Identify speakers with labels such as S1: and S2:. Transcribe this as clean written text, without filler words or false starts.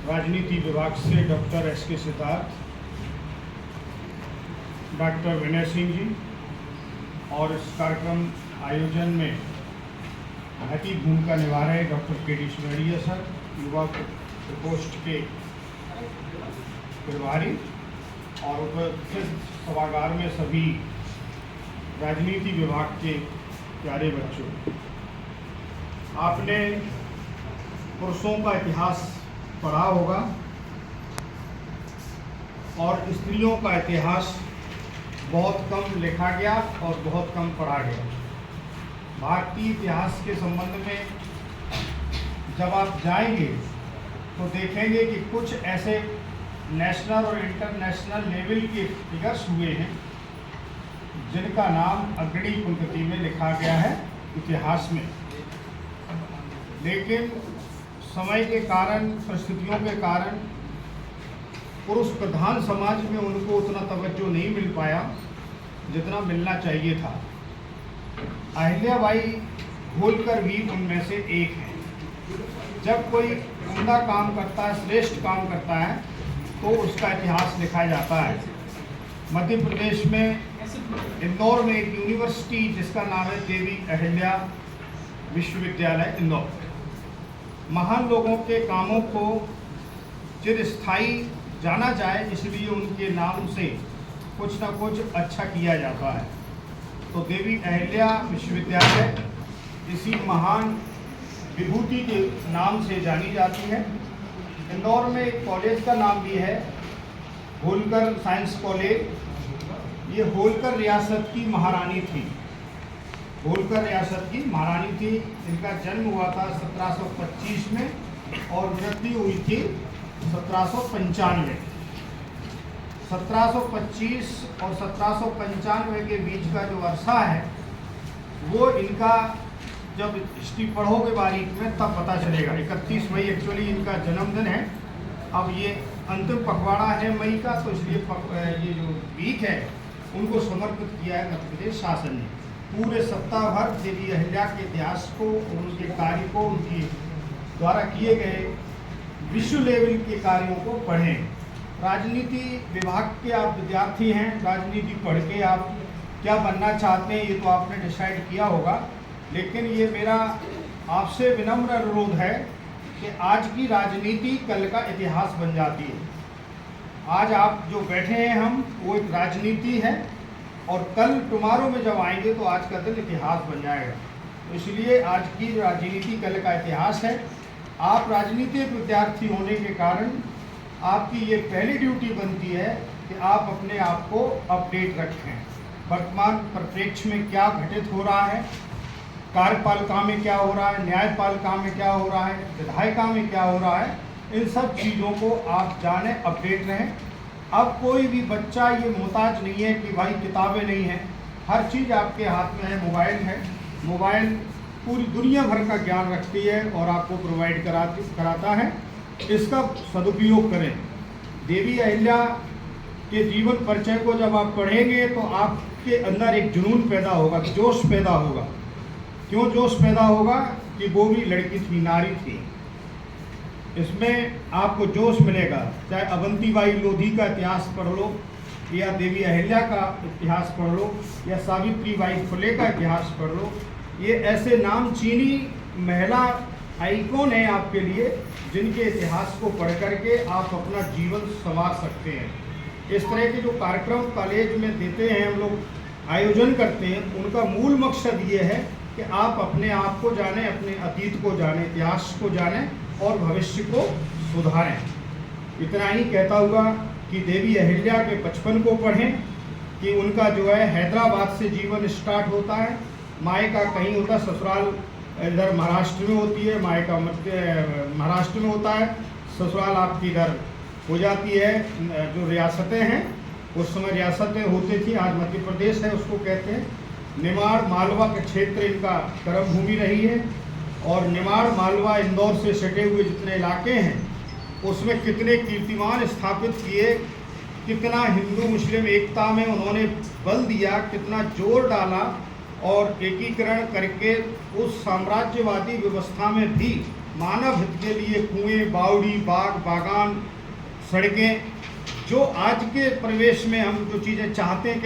S1: राजनीति विभाग से doctor S K. Siddharth, doctor Vinay Singh ji और इस कार्यक्रम आयोजन में महती भूमिका निभा रहे डॉक्टर के.डी. सुरेड़िया सर, युवा प्रकोष्ठ के प्रभारी, और उपस्थित सभागार में सभी राजनीति विभाग के प्यारे बच्चों। आपने पुरुषों का इतिहास पढ़ा होगा और स्त्रियों का इतिहास बहुत कम लिखा गया और बहुत कम पढ़ा गया। भारतीय इतिहास के संबंध में जब आप जाएंगे तो देखेंगे कि कुछ ऐसे नेशनल और इंटरनेशनल लेवल के फिगर्स हुए हैं जिनका नाम अग्रणी पंक्ति में लिखा गया है इतिहास में, लेकिन समय के कारण, परिस्थितियों के कारण पुरुष प्रधान समाज में उनको उतना तवज्जो नहीं मिल पाया जितना मिलना चाहिए था। अहिल्याबाई होलकर भी उनमें से एक है। जब कोई उम्दा काम करता है, श्रेष्ठ काम करता है, तो उसका इतिहास लिखा जाता है। मध्य प्रदेश में इंदौर में एक यूनिवर्सिटी जिसका नाम है देवी अहिल्या विश्वविद्यालय इंदौर, महान लोगों के कामों को चिरस्थायी जाना जाए इसलिए उनके नाम से कुछ ना कुछ अच्छा किया जाता है। तो देवी अहिल्या विश्वविद्यालय इसी महान विभूति के नाम से जानी जाती है। इंदौर में एक कॉलेज का नाम भी है, होलकर साइंस कॉलेज। ये होलकर रियासत की महारानी थी, होलकर रियासत की महारानी थी। इनका जन्म हुआ था 1725 में और मृत्यु हुई थी 1795। 1725 और 1795 के बीच का जो अरसा है वो इनका, जब हिस्ट्री पढ़ोगे बारीक में तब पता चलेगा। 31 मई एक्चुअली इनका जन्मदिन है। अब ये अंतिम पखवाड़ा है मई का, तो इसलिए ये जो वीक है उनको समर्पित किया है मध्य प्रदेश शासन ने। पूरे सप्ताह भर देवी अहिल्या के इतिहास को, उनके कार्य को, उनके द्वारा किए गए विश्व लेवल के कार्यों को पढ़ें। राजनीति विभाग के आप विद्यार्थी हैं, राजनीति पढ़ के आप क्या बनना चाहते हैं ये तो आपने डिसाइड किया होगा, लेकिन ये मेरा आपसे विनम्र अनुरोध है कि आज की राजनीति कल का इतिहास बन जाती है। आज आप जो बैठे हैं हम, वो एक राजनीति है और कल टुमारो में जब आएंगे तो आज का दिन इतिहास बन जाएगा। तो इसलिए आज की राजनीति कल का इतिहास है। आप राजनीतिक विद्यार्थी होने के कारण आपकी ये पहली ड्यूटी बनती है कि आप अपने आप को अपडेट रखें। वर्तमान परिप्रेक्ष्य में क्या घटित हो रहा है, कार्यपालिका में क्या हो रहा है, न्यायपालिका में क्या हो रहा है, विधायिका में क्या हो रहा है, इन सब चीज़ों को आप जानें, अपडेट रहें। अब कोई भी बच्चा ये मोहताज नहीं है कि भाई किताबें नहीं हैं, हर चीज़ आपके हाथ में है, मोबाइल है। मोबाइल पूरी दुनिया भर का ज्ञान रखती है और आपको प्रोवाइड कराता है। इसका सदुपयोग करें। देवी अहिल्या के जीवन परिचय को जब आप पढ़ेंगे तो आपके अंदर एक जुनून पैदा होगा, जोश पैदा होगा। क्यों जोश पैदा होगा? कि वो भी लड़की थी, नारी थी। इसमें आपको जोश मिलेगा। चाहे अवंतीबाई लोधी का इतिहास पढ़ लो, या देवी अहिल्या का इतिहास पढ़ लो, या सावित्रीबाई फुले का इतिहास पढ़ लो। ये ऐसे नामचीनी महिला आइकॉन है आपके लिए, जिनके इतिहास को पढ़ करके आप अपना जीवन संवार सकते हैं। इस तरह के जो कार्यक्रम कॉलेज में देते हैं, हम लोग आयोजन करते हैं, उनका मूल मकसद ये है कि आप अपने आप को जानें, अपने अतीत को जानें, इतिहास को जानें और भविष्य को सुधारें। इतना ही कहता हुआ कि देवी अहिल्या के बचपन को पढ़ें कि उनका जो है हैदराबाद से जीवन स्टार्ट होता है। मायका कहीं होता है, ससुराल इधर महाराष्ट्र में होती है, मायका महाराष्ट्र में होता है, ससुराल आपकी इधर हो जाती है। जो रियासतें हैं उस समय रियासतें होती थी, आज मध्य प्रदेश है उसको कहते हैं। निमाड़ मालवा का क्षेत्र इनका कर्म भूमि रही है और निमाड़ मालवा इंदौर से सटे हुए जितने इलाके हैं उसमें कितने कीर्तिमान स्थापित किए, कितना हिंदू मुस्लिम एकता में उन्होंने बल दिया, कितना जोर डाला और एकीकरण करके उस साम्राज्यवादी व्यवस्था में भी मानव हित के लिए कुएं, बावड़ी, बाग, बागान, सड़कें, जो आज के परिवेश में हम जो चीज़ें चाहते हैं कि